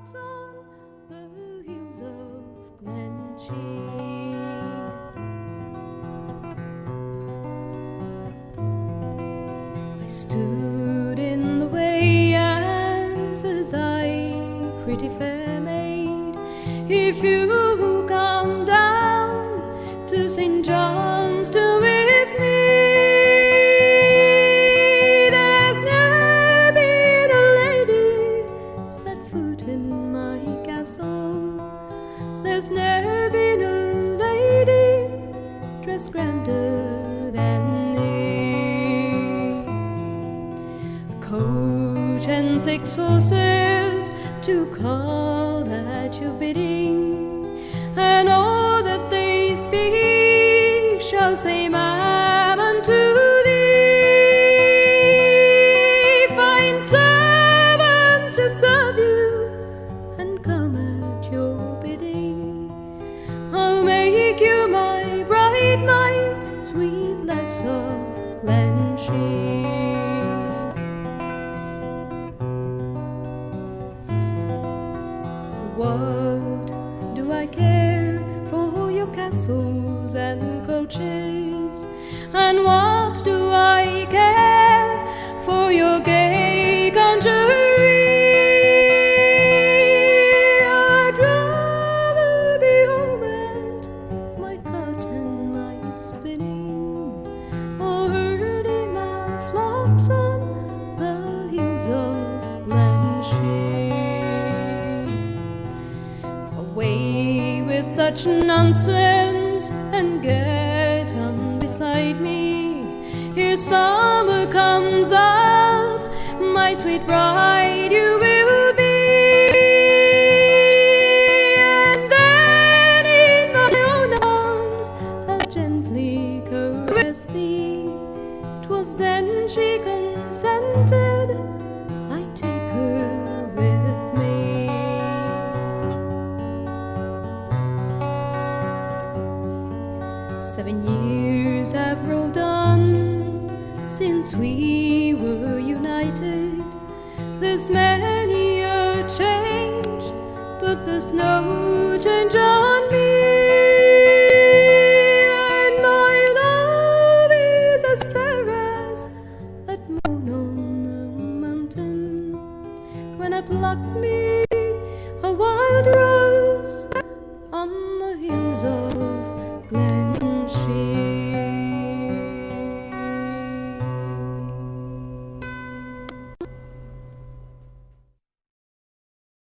flocks on the hills of Glenshee. I stood in the way and says I, pretty fair maid, if you will come down to St. John's to with me, there's ne'er been a lady set foot in my castle, there's ne'er been a lady dressed grander than me. A coach and 6 horses to call at your bidding, and all that they speak shall say ma'am unto thee. Fine servants to serve you and come at your bidding, I'll make you my bride, my sweet lass of Glenshee. What do I care for your castles and coaches? And what do I care for your gay conjury? I'd rather be home at my cotton, my spinning, or herding my flocks on the hills of Glenshee. Away with such nonsense and get on beside me. Here summer comes up, my sweet bride you will be. And then in my own arms I'll gently caress thee. 'Twas then she consented I take her with me. 7 years have rolled on since we were united. There's many a change, but there's no change on me. And my love is as fair as that moon on the mountain, when I plucked me a wild rose on the hills of